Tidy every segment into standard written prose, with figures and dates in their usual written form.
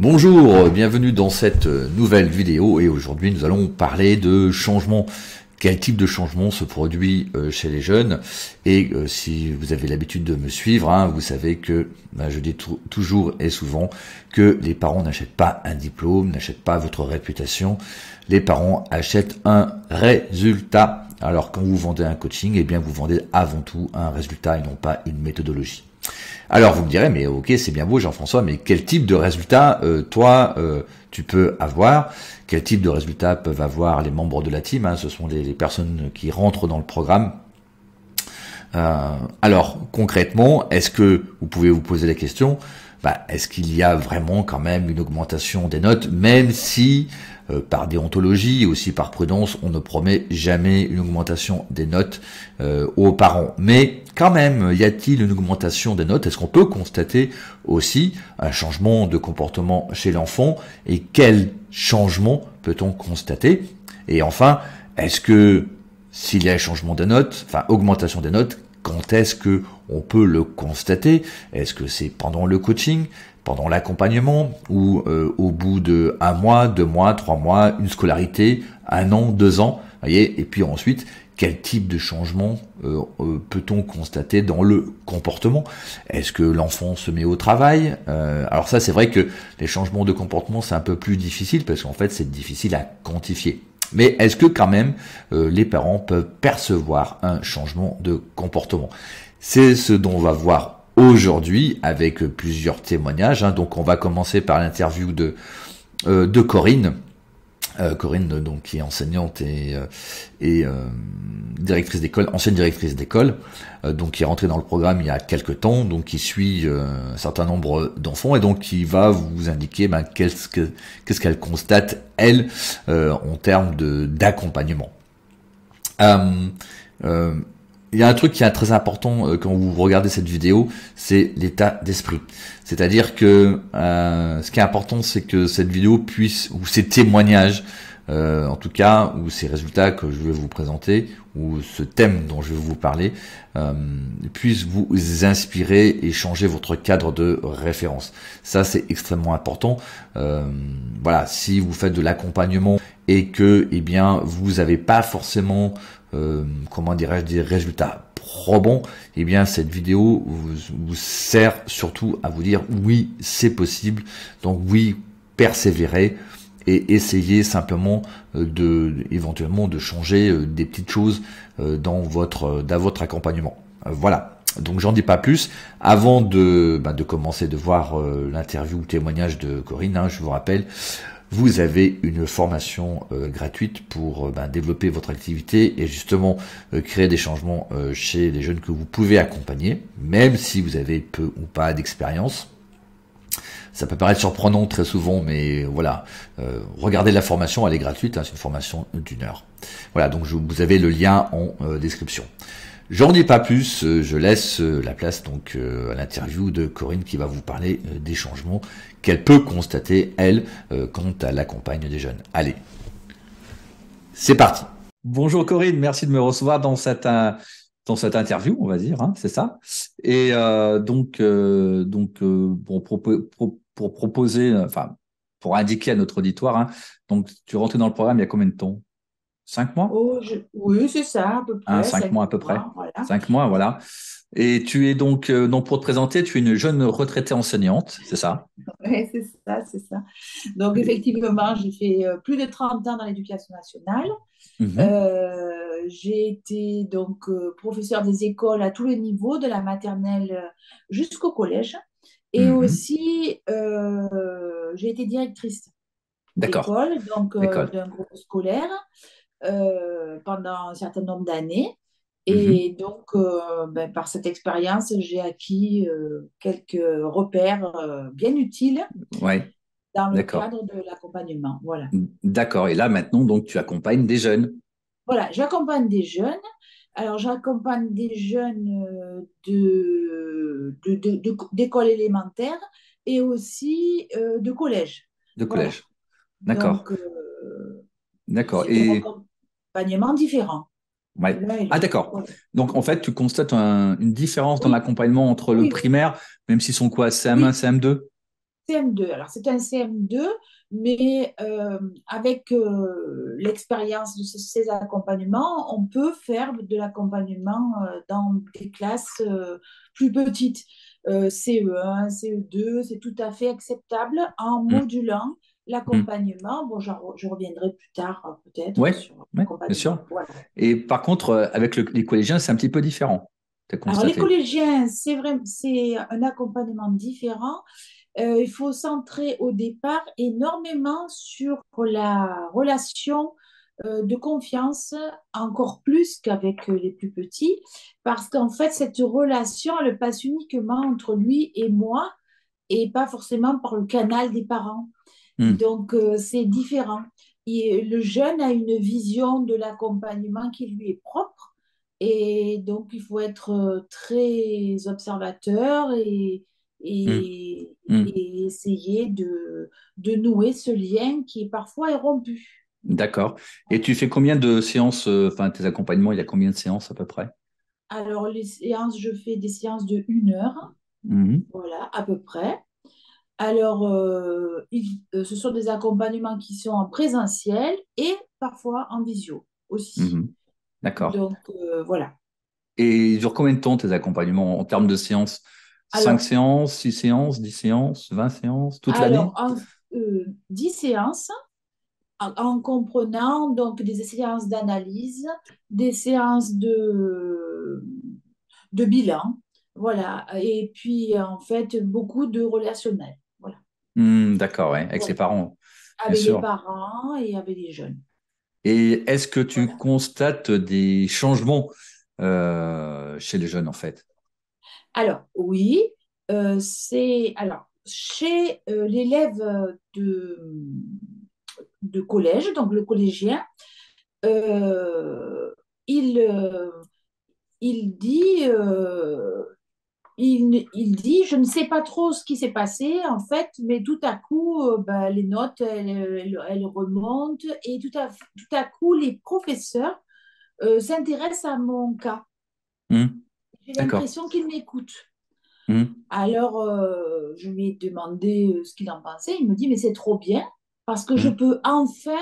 Bonjour, bienvenue dans cette nouvelle vidéo et aujourd'hui nous allons parler de changement. Quel type de changement se produit chez les jeunes et si vous avez l'habitude de me suivre, vous savez que je dis toujours et souvent que les parents n'achètent pas un diplôme, n'achètent pas votre réputation, les parents achètent un résultat. Alors quand vous vendez un coaching, eh bien vous vendez avant tout un résultat et non pas une méthodologie. Alors vous me direz, mais ok, c'est bien beau Jean-François, mais quel type de résultat tu peux avoir? Quel type de résultats peuvent avoir les membres de la team, ce sont les personnes qui rentrent dans le programme. Alors concrètement, est-ce que vous pouvez vous poser la question, est-ce qu'il y a vraiment quand même une augmentation des notes, même si par déontologie et aussi par prudence, on ne promet jamais une augmentation des notes aux parents. Mais quand même, y a-t-il une augmentation des notes? Est-ce qu'on peut constater aussi un changement de comportement chez l'enfant? Et quel changement peut-on constater? Et enfin, est-ce que s'il y a changement des notes, augmentation des notes, quand est-ce que on peut le constater? Est-ce que c'est pendant le coaching, pendant l'accompagnement ou au bout de 1 mois, 2 mois, 3 mois, une scolarité, 1 an, 2 ans, voyez? Et puis ensuite, quel type de changement peut-on constater dans le comportement? Est-ce que l'enfant se met au travail? Alors ça, c'est vrai que les changements de comportement, c'est un peu plus difficile parce qu'en fait, c'est difficile à quantifier. Mais est-ce que quand même les parents peuvent percevoir un changement de comportement? C'est ce dont on va voir aujourd'hui avec plusieurs témoignages. Donc on va commencer par l'interview de Corinne. Corinne, donc qui est enseignante et directrice d'école, ancienne directrice d'école, donc qui est rentrée dans le programme il y a quelques temps, donc qui suit un certain nombre d'enfants et donc qui va vous indiquer qu'est-ce qu'elle constate elle en termes d'accompagnement. Il y a un truc qui est très important quand vous regardez cette vidéo, c'est l'état d'esprit. C'est-à-dire que ce qui est important, c'est que cette vidéo puisse, ou ces témoignages, en tout cas, ou ces résultats que je vais vous présenter, ou ce thème dont je vais vous parler, puissent vous inspirer et changer votre cadre de référence. Ça, c'est extrêmement important. Voilà, si vous faites de l'accompagnement et que, vous n'avez pas forcément des résultats probants, cette vidéo vous sert surtout à vous dire oui, c'est possible. Donc oui, persévérez et essayez simplement éventuellement de changer des petites choses dans votre accompagnement. Voilà. Donc j'en dis pas plus. Avant de commencer de voir l'interview ou témoignage de Corinne, je vous rappelle, vous avez une formation gratuite pour développer votre activité et justement créer des changements chez les jeunes que vous pouvez accompagner, même si vous avez peu ou pas d'expérience. Ça peut paraître surprenant très souvent, mais voilà, regardez la formation, elle est gratuite, c'est une formation d'1 heure. Voilà, donc vous avez le lien en description. J'en dis pas plus, je laisse la place donc à l'interview de Corinne qui va vous parler des changements qu'elle peut constater, elle, quand elle accompagne des jeunes. Allez, c'est parti. Bonjour Corinne, merci de me recevoir dans cette interview, on va dire, c'est ça. Et pour proposer, pour indiquer à notre auditoire, donc tu es rentré dans le programme il y a combien de temps? 5 mois? Oui, c'est ça, à peu près. 5 mois à peu près. Voilà. 5 mois, voilà. Et tu es donc pour te présenter, tu es une jeune retraitée enseignante, c'est ça? Oui, c'est ça, c'est ça. Donc, effectivement, j'ai fait plus de 30 ans dans l'éducation nationale. Mhm, J'ai été donc professeure des écoles à tous les niveaux, de la maternelle jusqu'au collège. Et mhm. aussi, j'ai été directrice D'accord, d'école, donc l'école. d'un groupe scolaire pendant un certain nombre d'années. Mhm. Et donc, par cette expérience, j'ai acquis quelques repères bien utiles Ouais, dans le d'accord. cadre de l'accompagnement. Voilà. D'accord. Et là, maintenant, donc, tu accompagnes des jeunes. Voilà, j'accompagne des jeunes. Alors, j'accompagne des jeunes d'école élémentaire et aussi de collège. De Voilà. collège. D'accord. Donc, D'accord. c'est deux Et accompagnements différents, ouais. l'un et Ah, l'autre. d'accord. Voilà. Donc, en fait, tu constates une différence dans Oui, l'accompagnement entre le oui, oui. primaire, même s'ils sont quoi, CM1, Oui, CM2? CM2. Alors, c'est un CM2, mais avec l'expérience de ces accompagnements, on peut faire de l'accompagnement dans des classes plus petites. CE1, CE2, c'est tout à fait acceptable en Mm, modulant mm. l'accompagnement. Bon, je reviendrai plus tard peut-être Ouais, sur ouais, bien l'accompagnement. sûr. Voilà. Et par contre, avec les collégiens, c'est un petit peu différent. Tu as Alors, les constaté. collégiens, c'est vrai, c'est un accompagnement différent. Il faut centrer au départ énormément sur la relation de confiance, encore plus qu'avec les plus petits, parce qu'en fait, cette relation, elle passe uniquement entre lui et moi, et pas forcément par le canal des parents. Mm, Donc, c'est différent. Et le jeune a une vision de l'accompagnement qui lui est propre. Et donc, il faut être très observateur mm, et, mm. et essayer de nouer ce lien qui parfois est rompu. D'accord. Et tu fais combien de séances, enfin, tes accompagnements, il y a combien de séances à peu près? Alors, les séances, je fais des séances de 1 heure, Mhm, voilà, à peu près. Alors, ce sont des accompagnements qui sont en présentiel et parfois en visio aussi. mhm. D'accord. Donc, voilà. Et ils durent combien de temps tes accompagnements en termes de séances? 5 Alors, séances, 6 séances, 10 séances, 20 séances, toute alors l'année? en, 10 séances en comprenant donc des séances d'analyse, des séances de bilan, voilà. Et puis, en fait, beaucoup de relationnel, voilà. D'accord, ouais, avec les Voilà. parents, bien Avec les sûr. parents et avec les jeunes. Et est-ce que tu Voilà. constates des changements chez les jeunes, en fait? Alors, oui, c'est. Alors, chez l'élève de collège, donc le collégien, euh, il, euh, il dit, je ne sais pas trop ce qui s'est passé en fait, mais tout à coup, ben, les notes, elles remontent et tout à coup, les professeurs s'intéressent à mon cas. Hmm, J'ai d'accord. l'impression qu'ils m'écoutent. Hmm, Alors, je lui ai demandé ce qu'il en pensait. Il me dit, mais c'est trop bien parce que je hmm, peux enfin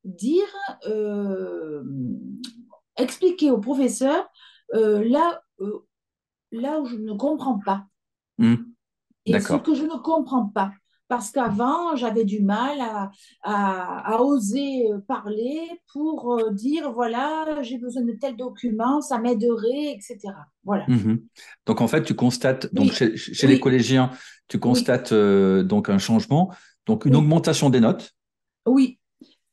dire, euh, expliquer au professeur là, là où je ne comprends pas hmm, et ce d'accord. que je ne comprends pas. Parce qu'avant, j'avais du mal à oser parler pour dire, voilà, j'ai besoin de tel document, ça m'aiderait, etc. Voilà. Mhm. Donc en fait, tu constates donc Oui, chez les oui, collégiens, tu oui, constates donc un changement, donc une oui, augmentation des notes. oui.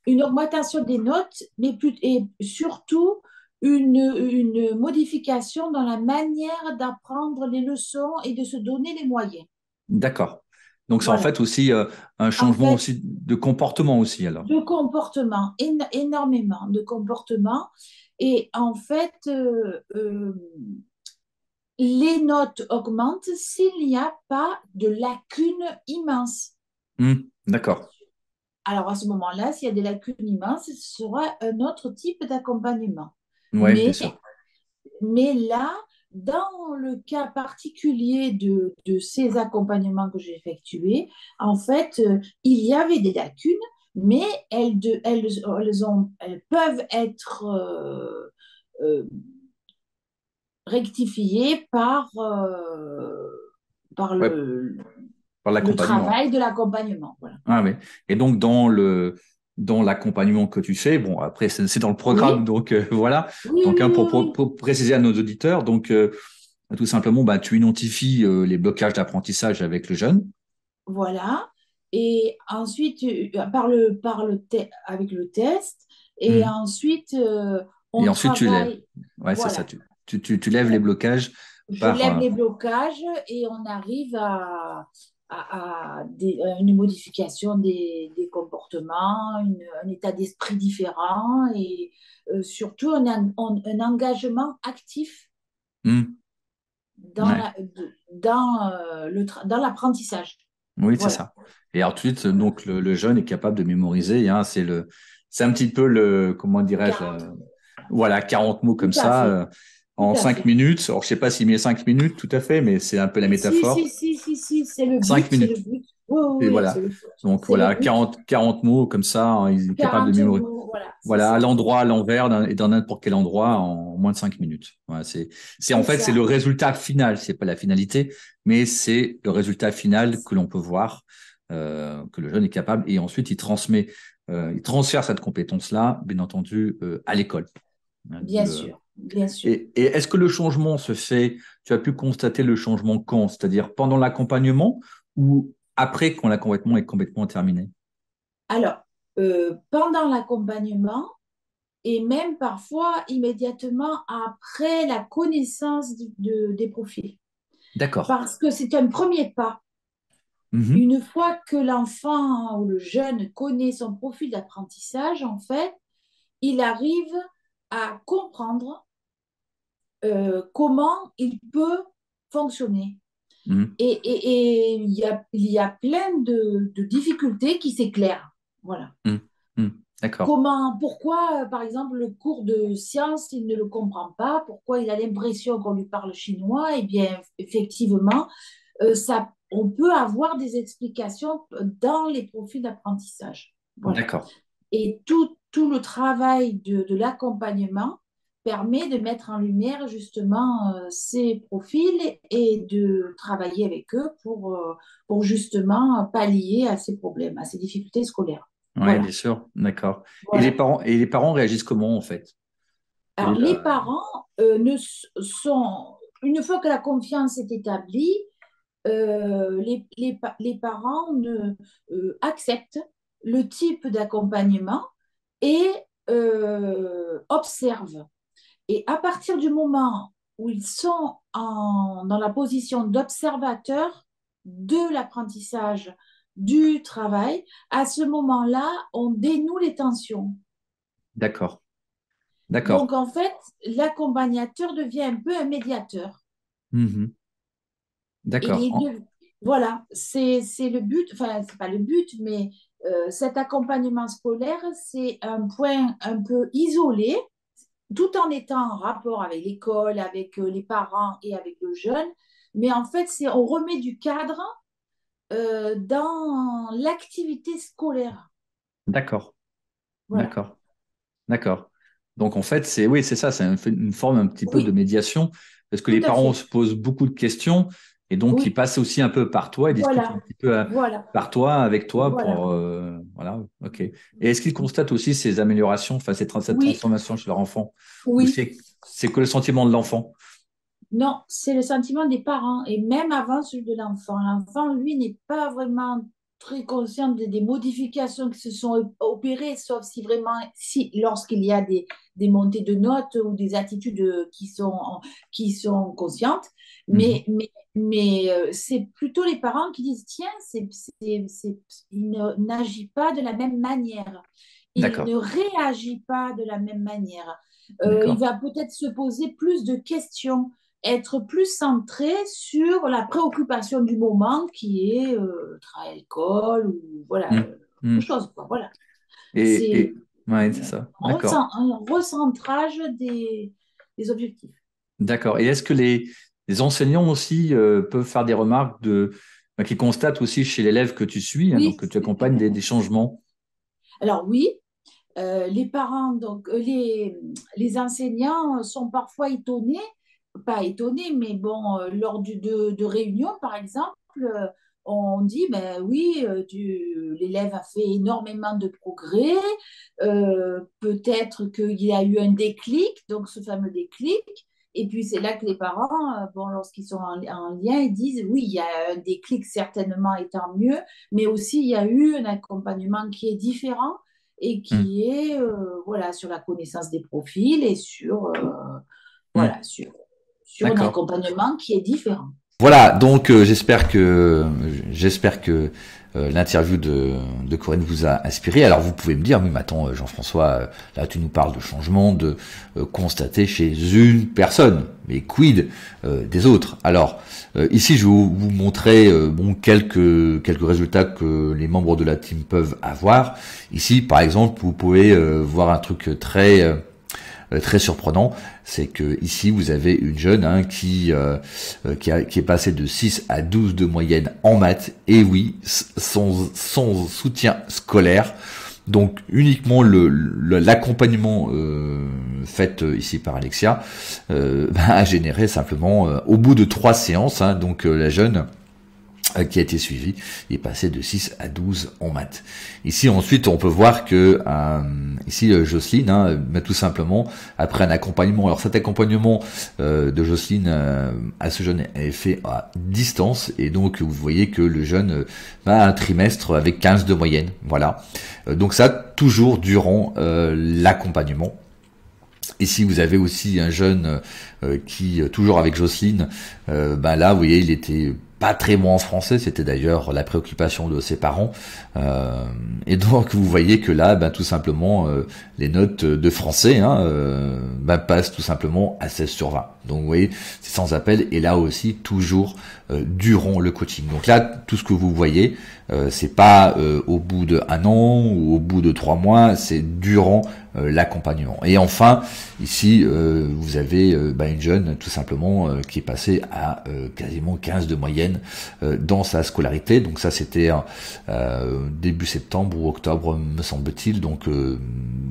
Une augmentation des notes, mais et surtout une modification dans la manière d'apprendre les leçons et de se donner les moyens. D'accord. Donc c'est en Voilà. fait aussi un En changement fait, aussi de comportement aussi alors. de comportement, énormément de comportement. Et en fait, les notes augmentent s'il n'y a pas de lacunes immenses. D'accord. Alors à ce moment-là, s'il y a des lacunes immenses, ce sera un autre type d'accompagnement. Ouais, bien Mais sûr. Mais là, dans le cas particulier de ces accompagnements que j'ai effectués, en fait, il y avait des lacunes, mais elles peuvent être euh, rectifiées par Ouais, par le l'accompagnement. travail de l'accompagnement. Voilà. Ah oui. Et donc dans l'accompagnement que tu fais, bon après c'est dans le programme Oui, donc voilà. oui, Donc oui, oui, oui. pour préciser à nos auditeurs, donc tout simplement bah tu identifies les blocages d'apprentissage avec le jeune. Voilà. Et ensuite, avec le test, et Hmm. ensuite, Et on ensuite tu lèves. travaille. Ouais, c'est ça. Voilà. Tu lèves les blocages Je par lève les blocages et on arrive à une modification des comportements, un état d'esprit différent et surtout un engagement actif Hmm. dans Ouais. la, dans, dans l'apprentissage. Oui, c'est Voilà. ça. Et ensuite, donc le jeune est capable de mémoriser. Hein, c'est un petit peu le, comment dirais-je, 40. voilà, 40 mots Tout comme à ça fait. Tout en à 5 fait. minutes. Alors, je sais pas s'il met 5 minutes tout à fait, mais c'est un peu la Si, si, métaphore. si, si, si, c'est le 5 but, c'est le minutes. but. Oui, Et oui, oui, voilà. Donc c'est le voilà, but. 40 mots comme ça, hein, il est capable de 40 mémoriser. mots, voilà, c'est Voilà, à ça. l'endroit, à l'envers, et dans n'importe quel endroit en moins de 5 minutes. Voilà, en C'est fait, c'est ça. le résultat final. C'est pas la finalité, mais c'est le résultat final que l'on peut voir, que le jeune est capable. Et ensuite, il transfère cette compétence-là, bien entendu, à l'école. Hein, Bien sûr, bien sûr. et est-ce que le changement se fait, tu as pu constater le changement quand? C'est-à-dire pendant l'accompagnement ou après quand l'accompagnement est complètement terminé? Alors, pendant l'accompagnement et même parfois immédiatement après la connaissance des profils. D'accord. Parce que c'est un premier pas. Mhm. Une fois que l'enfant ou le jeune connaît son profil d'apprentissage, en fait, il arrive à comprendre comment il peut fonctionner. Mhm. Et il y a plein de difficultés qui s'éclairent. Voilà. Mhm. Mhm. D'accord. Comment, pourquoi, par exemple, le cours de sciences, il ne le comprend pas, pourquoi il a l'impression qu'on lui parle chinois, eh bien, effectivement, on peut avoir des explications dans les profils d'apprentissage. Voilà. D'accord. Et tout le travail de l'accompagnement permet de mettre en lumière justement ces profils et de travailler avec eux pour justement pallier à ces problèmes, à ces difficultés scolaires. Oui, bien Voilà. sûr. D'accord. Voilà. Et les parents réagissent comment en fait? Quelle Alors, est les la- parents sont, une fois que la confiance est établie, les parents acceptent le type d'accompagnement et observent. Et à partir du moment où ils sont dans la position d'observateur de l'apprentissage, du travail, à ce moment-là, on dénoue les tensions. D'accord. Donc, D'accord. en fait, l'accompagnateur devient un peu un médiateur. Mhm. D'accord. Et voilà, c'est le but, enfin, c'est pas le but, mais cet accompagnement scolaire, c'est un point un peu isolé, tout en étant en rapport avec l'école, avec les parents et avec le jeune. Mais en fait, on remet du cadre dans l'activité scolaire. D'accord. Voilà. D'accord. D'accord. Donc en fait, oui, c'est ça, une forme un petit peu de Oui, médiation, parce que tout les à parents fait. se posent beaucoup de questions, et donc ils Oui, passent aussi un peu par toi, ils discutent un voilà, petit peu voilà, par toi, avec toi, voilà. pour voilà, ok. Et est-ce qu'ils constatent aussi ces améliorations, enfin cette Oui, transformation chez leur enfant, ou oui. c'est que le sentiment de l'enfant? Non, c'est le sentiment des parents et même avant celui de l'enfant. L'enfant, lui, n'est pas vraiment très conscient des modifications qui se sont opérées, sauf si vraiment, si lorsqu'il y a des montées de notes ou des attitudes qui sont conscientes. Mhm. Mais c'est plutôt les parents qui disent, tiens, il n'agit pas de la même manière. Il D'accord, ne réagit pas de la même manière. Il d'accord. va peut-être se poser plus de questions, être plus centré sur la préoccupation du moment qui est le travail à l'école ou voilà, Mhm. autre Mhm. chose, quoi. Voilà. C'est Ouais, c'est ça. D'accord. un recentrage des objectifs. D'accord. Et est-ce que les enseignants aussi peuvent faire des remarques qui constatent aussi chez l'élève que tu suis, hein, donc Oui, que tu accompagnes des changements? alors oui, les parents, donc les enseignants sont parfois étonnés, pas étonnés, mais bon, lors de réunions, par exemple, on dit, ben oui, l'élève a fait énormément de progrès, peut-être qu'il y a eu un déclic, donc ce fameux déclic, et puis c'est là que les parents, bon, lorsqu'ils sont en lien, ils disent, oui, il y a un déclic certainement, et tant mieux, mais aussi il y a eu un accompagnement qui est différent et Hmm, qui est voilà, sur la connaissance des profils et sur, hmm. voilà, sur un D'accord. accompagnement qui est différent. Voilà, donc j'espère que l'interview de Corinne vous a inspiré. Alors vous pouvez me dire, oui, mais attends, Jean-François, là tu nous parles de changement, de constater chez une personne, mais quid des autres? Alors ici, je vais vous montrer quelques résultats que les membres de la team peuvent avoir. Ici, par exemple, vous pouvez voir un truc très surprenant, c'est que ici vous avez une jeune qui est passée de 6 à 12 de moyenne en maths, et oui, son soutien scolaire, donc uniquement l'accompagnement fait ici par Alexia a généré simplement au bout de 3 séances, donc la jeune qui a été suivie est passée de 6 à 12 en maths. Ici ensuite on peut voir que ici Jocelyne, tout simplement après un accompagnement, alors cet accompagnement de Jocelyne à ce jeune est fait à distance, et donc vous voyez que le jeune a un trimestre avec 15 de moyenne, voilà. Donc ça toujours durant l'accompagnement. Ici vous avez aussi un jeune qui, toujours avec Jocelyne, là vous voyez il était pas très bon en français, c'était d'ailleurs la préoccupation de ses parents, et donc vous voyez que là, tout simplement, les notes de français passent tout simplement à 16 sur 20. Donc vous voyez, c'est sans appel, et là aussi toujours durant le coaching. Donc là, tout ce que vous voyez, c'est pas au bout de 1 an ou au bout de 3 mois, c'est durant l'accompagnement. Et enfin, ici, vous avez une jeune tout simplement qui est passée à quasiment 15 de moyenne dans sa scolarité. Donc ça, c'était début septembre ou octobre, me semble-t-il. Donc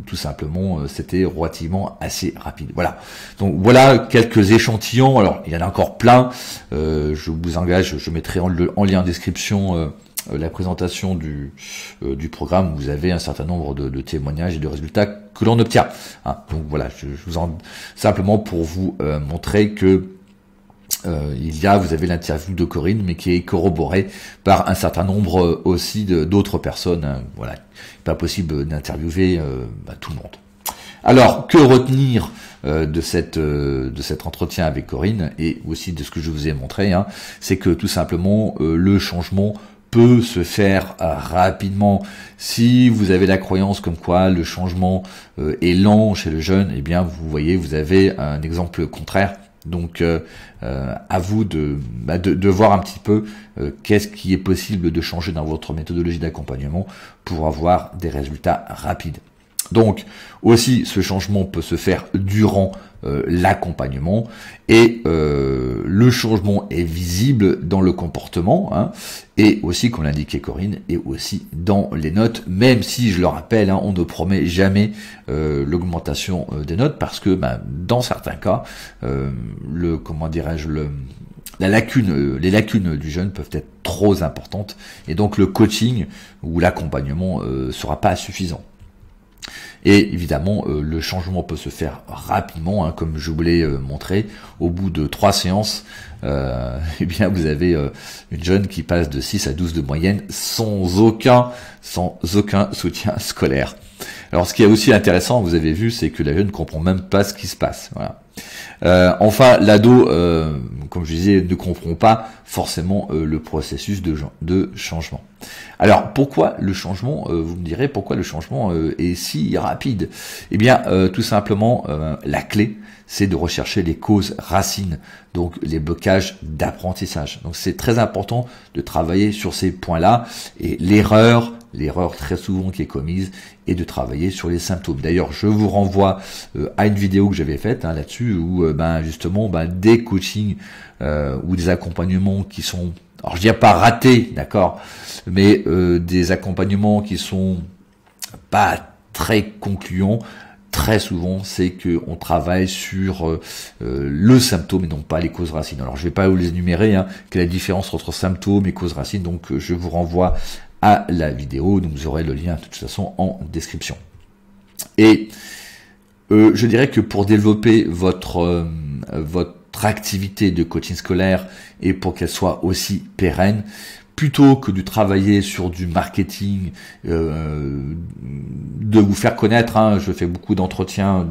tout simplement, c'était relativement assez rapide. Voilà. Donc voilà quelques échantillons. Alors il y en a encore plein. Je vous engage, je mettrai en lien en description la présentation du programme. Vous avez un certain nombre de témoignages et de résultats que l'on obtient. Donc voilà, je vous en simplement pour vous montrer que vous avez l'interview de Corinne, mais qui est corroborée par un certain nombre aussi d'autres personnes. Voilà, pas possible d'interviewer tout le monde. Alors, que retenir de cet entretien avec Corinne, et aussi de ce que je vous ai montré, c'est que tout simplement le changement peut se faire rapidement. Si vous avez la croyance comme quoi le changement est lent chez le jeune, eh bien vous voyez, vous avez un exemple contraire. Donc à vous de voir un petit peu qu'est-ce qui est possible de changer dans votre méthodologie d'accompagnement pour avoir des résultats rapides. Donc aussi ce changement peut se faire durant l'accompagnement, et le changement est visible dans le comportement, et aussi, comme l'indiquait Corinne, et aussi dans les notes, même si je le rappelle, on ne promet jamais l'augmentation des notes, parce que dans certains cas, les lacunes du jeune peuvent être trop importantes, et donc le coaching ou l'accompagnement sera pas suffisant. Et évidemment, le changement peut se faire rapidement, comme je vous l'ai montré. Au bout de 3 séances, eh bien vous avez une jeune qui passe de 6 à 12 de moyenne sans aucun soutien scolaire. Alors ce qui est aussi intéressant, vous avez vu, c'est que la jeune ne comprend même pas ce qui se passe. Voilà. Enfin, l'ado, comme je disais, ne comprend pas forcément le processus de changement. Alors, pourquoi le changement, vous me direz, pourquoi le changement est si rapide? Eh bien, tout simplement, la clé, c'est de rechercher les causes racines, donc les blocages d'apprentissage. Donc, c'est très important de travailler sur ces points-là, et l'erreur très souvent qui est commise, et de travailler sur les symptômes. D'ailleurs, je vous renvoie à une vidéo que j'avais faite là-dessus, où justement des coachings ou des accompagnements qui sont, alors je dirais pas ratés, d'accord, mais des accompagnements qui sont pas très concluants. Très souvent, c'est que on travaille sur le symptôme et non pas les causes racines. Alors, je vais pas vous les énumérer, quelle est la différence entre symptômes et causes racines. Donc, je vous renvoie à la vidéo. Donc, vous aurez le lien de toute façon en description. Et je dirais que pour développer votre activité de coaching scolaire, et pour qu'elle soit aussi pérenne, plutôt que de travailler sur du marketing, de vous faire connaître, je fais beaucoup d'entretiens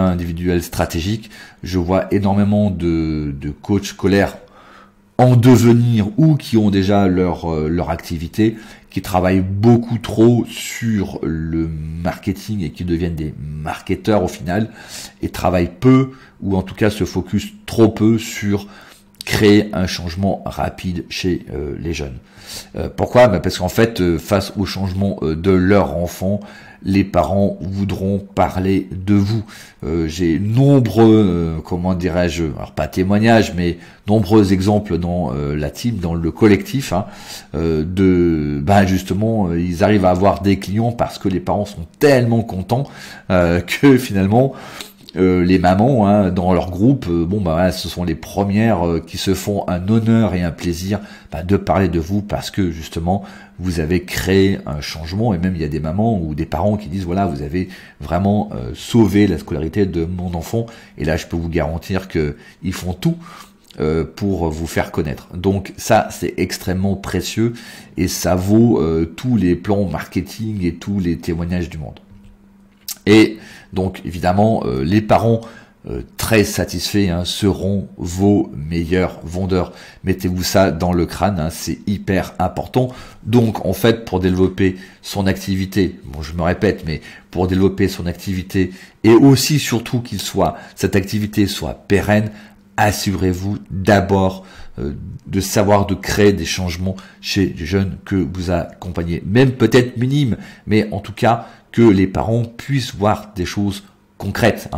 individuels stratégiques, je vois énormément de coachs scolaires en devenir ou qui ont déjà leur activité, qui travaillent beaucoup trop sur le marketing et qui deviennent des marketeurs au final, et travaillent peu, ou en tout cas se focus trop peu sur créer un changement rapide chez les jeunes. Pourquoi? Parce qu'en fait, face au changement de leur enfant, les parents voudront parler de vous. J'ai nombreux, comment dirais-je, alors pas témoignages, mais nombreux exemples dans la team, dans le collectif, hein, justement, ils arrivent à avoir des clients parce que les parents sont tellement contents que finalement, les mamans, hein, dans leur groupe, ce sont les premières qui se font un honneur et un plaisir de parler de vous parce que justement vous avez créé un changement. Et même il y a des mamans ou des parents qui disent voilà, vous avez vraiment sauvé la scolarité de mon enfant. Et là je peux vous garantir que ils font tout pour vous faire connaître. Donc ça c'est extrêmement précieux et ça vaut tous les plans marketing et tous les témoignages du monde. Et donc évidemment les parents très satisfaits seront vos meilleurs vendeurs. Mettez-vous ça dans le crâne, c'est hyper important. Donc en fait pour développer son activité, je me répète, mais pour développer son activité et aussi surtout cette activité soit pérenne, assurez-vous d'abord de savoir de créer des changements chez les jeunes que vous accompagnez, même peut-être minimes, mais en tout cas que les parents puissent voir des choses concrètes,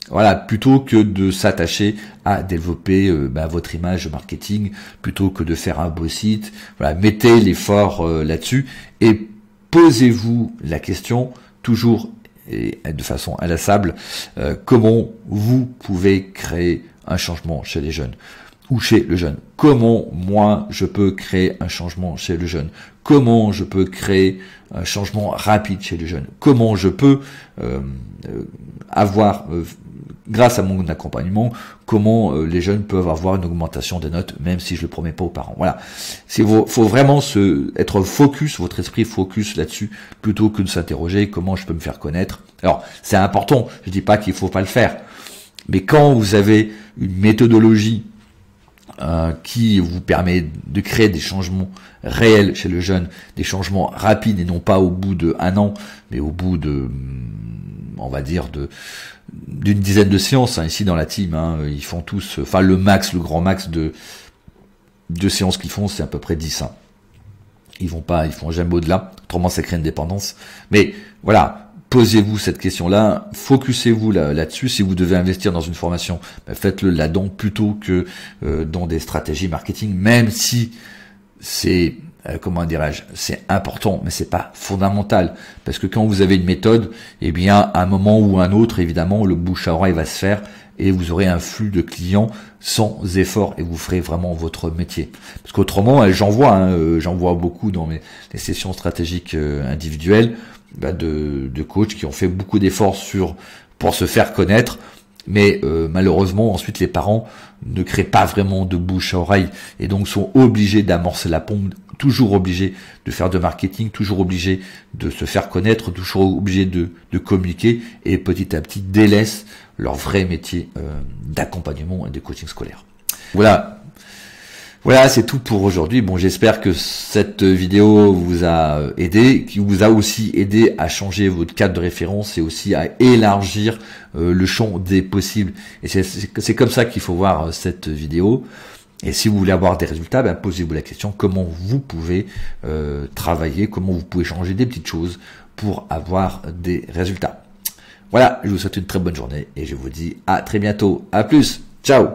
Voilà, plutôt que de s'attacher à développer votre image marketing, plutôt que de faire un beau site. Voilà, mettez l'effort là-dessus et posez-vous la question toujours et de façon inlassable, comment vous pouvez créer un changement chez les jeunes ou chez le jeune. Comment moi je peux créer un changement chez le jeune? Comment je peux créer un changement rapide chez le jeune? Comment je peux avoir, grâce à mon accompagnement, comment les jeunes peuvent avoir une augmentation des notes, même si je le promets pas aux parents. Voilà. Faut vraiment être focus, votre esprit focus là-dessus, plutôt que de s'interroger comment je peux me faire connaître. Alors, c'est important. Je dis pas qu'il faut pas le faire. Mais quand vous avez une méthodologie qui vous permet de créer des changements réels chez le jeune, des changements rapides et non pas au bout d'1 an, mais au bout de, on va dire, d'une dizaine de séances, ici dans la team, ils font tous, le grand max de séances qu'ils font, c'est à peu près 10. Ils font jamais au-delà, autrement ça crée une dépendance. Mais voilà, posez-vous cette question-là, focusez-vous là-dessus. Si vous devez investir dans une formation, faites-le là-dedans plutôt que dans des stratégies marketing, même si c'est, c'est important, mais c'est pas fondamental. Parce que quand vous avez une méthode, à un moment ou un autre, évidemment, le bouche à oreille va se faire et vous aurez un flux de clients sans effort et vous ferez vraiment votre métier. Parce qu'autrement, j'en vois beaucoup dans les sessions stratégiques individuelles, de coachs qui ont fait beaucoup d'efforts pour se faire connaître, mais malheureusement ensuite les parents ne créent pas vraiment de bouche à oreille et donc sont obligés d'amorcer la pompe, toujours obligés de faire de marketing, toujours obligés de se faire connaître, toujours obligés de communiquer et petit à petit délaissent leur vrai métier d'accompagnement et de coaching scolaire. Voilà, c'est tout pour aujourd'hui. Bon, j'espère que cette vidéo vous a aidé, qui vous a aussi aidé à changer votre cadre de référence et aussi à élargir le champ des possibles. Et c'est comme ça qu'il faut voir cette vidéo. Et si vous voulez avoir des résultats, posez-vous la question comment vous pouvez travailler, comment vous pouvez changer des petites choses pour avoir des résultats. Voilà, je vous souhaite une très bonne journée et je vous dis à très bientôt. À plus, ciao.